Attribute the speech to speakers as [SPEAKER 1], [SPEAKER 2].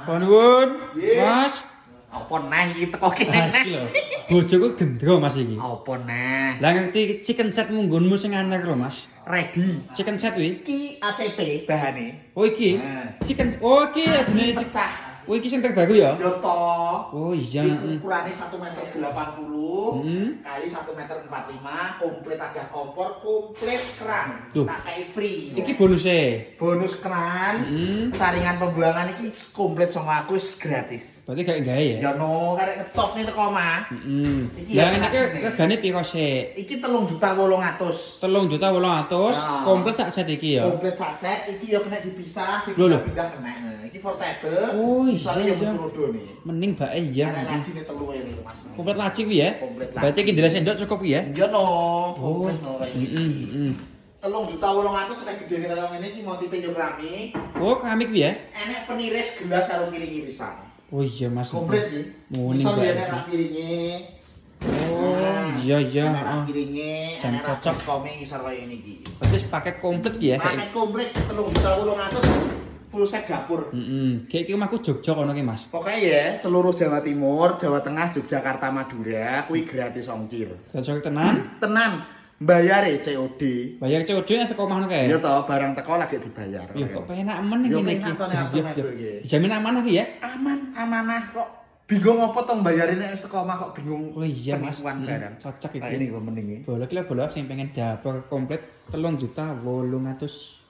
[SPEAKER 1] Nuwun, Mas.
[SPEAKER 2] Apa nah iki teko kene nah.
[SPEAKER 1] Iki lho. Bojoku gendro Mas iki.
[SPEAKER 2] Apa nah?
[SPEAKER 1] Lah ngerti chicken set munggonmu sing anyar lho, Mas.
[SPEAKER 2] Ready.
[SPEAKER 1] Chicken set kuwi.
[SPEAKER 2] Iki ACP bahane.
[SPEAKER 1] Oh iki.
[SPEAKER 2] Nah.
[SPEAKER 1] Chicken. Oh iki jenenge
[SPEAKER 2] pecah.
[SPEAKER 1] Oh iki sing terbaru ya?
[SPEAKER 2] Yo to.
[SPEAKER 1] Oh iya.
[SPEAKER 2] Ukurannya 1 meter 80 kali 1 meter 45, komplit ada kompor, komplit keran.
[SPEAKER 1] Duh.
[SPEAKER 2] Tak kayak free.
[SPEAKER 1] Iki bonuse.
[SPEAKER 2] Bonus keran, saringan pembuangan iki komplit sama aku wis gratis.
[SPEAKER 1] Berarti gak gawe ya?
[SPEAKER 2] Ya no, karek ngecop nih teko mah. Iki
[SPEAKER 1] Lah
[SPEAKER 2] ya
[SPEAKER 1] enake
[SPEAKER 2] gratis nih.
[SPEAKER 1] regane piro sik?
[SPEAKER 2] Iki 3.800.000.
[SPEAKER 1] 3.800.000
[SPEAKER 2] Nah.
[SPEAKER 1] komplit sak set iki ya.
[SPEAKER 2] Komplit sak set iki ya kena dipisah,
[SPEAKER 1] Lho, lho.
[SPEAKER 2] pindah kena. Nah, iki portable.
[SPEAKER 1] Oh, iya,
[SPEAKER 2] Soalnya ya
[SPEAKER 1] iya.
[SPEAKER 2] betul nih.
[SPEAKER 1] Mending bae ya.
[SPEAKER 2] Ada lajine telu ini Mas.
[SPEAKER 1] Komplit laci kuwi ya?
[SPEAKER 2] Komplit laci.
[SPEAKER 1] Berarti iki ndeles sendok cukup kuwi ya?
[SPEAKER 2] Ya no, komplit no kayak
[SPEAKER 1] Heeh,
[SPEAKER 2] iki. 3.800.000 nek gedene kaya ngene iki motife yo keramik.
[SPEAKER 1] Oh, keramik kuwi ya?
[SPEAKER 2] Enek peniris gelas karo piringi pisan.
[SPEAKER 1] Oh iya Mas.
[SPEAKER 2] Komplit iki.
[SPEAKER 1] Muni,
[SPEAKER 2] Iso
[SPEAKER 1] Mbak.
[SPEAKER 2] ya nek rak piringi.
[SPEAKER 1] Oh, iya iya.
[SPEAKER 2] Enek rak
[SPEAKER 1] heeh.
[SPEAKER 2] piringi,
[SPEAKER 1] Jan
[SPEAKER 2] enek rak
[SPEAKER 1] cocok.
[SPEAKER 2] komeng isor kaya ngene iki.
[SPEAKER 1] Berarti paket komplit ki ya?
[SPEAKER 2] Paket komplit 3.800.000 full set dapur.
[SPEAKER 1] Kayak iki omahku Jogja kono ki Mas.
[SPEAKER 2] Pokoknya ya, seluruh Jawa Timur, Jawa Tengah, Yogyakarta, Madura, kuwi gratis ongkir.
[SPEAKER 1] Cocok tenan.
[SPEAKER 2] Tenan, bayar COD.
[SPEAKER 1] Bayar COD nek saka omahno kae.
[SPEAKER 2] Iya toh, barang teko lagi dibayar.
[SPEAKER 1] Ya kok penak men
[SPEAKER 2] Ya,
[SPEAKER 1] iki
[SPEAKER 2] penak
[SPEAKER 1] iki.
[SPEAKER 2] toh nek aku mebel iki.
[SPEAKER 1] Dijamin amanah ki ya?
[SPEAKER 2] Aman, amanah kok. Bingung apa tong bayarin nek wis teko omah kok bingung.
[SPEAKER 1] Oh iya Mas.
[SPEAKER 2] Penipuan barang.
[SPEAKER 1] Cocok
[SPEAKER 2] Nah,
[SPEAKER 1] iki.
[SPEAKER 2] ini gue mending iki.
[SPEAKER 1] Boleh ki lho boleh sing pengen dapur komplit 3.800.000.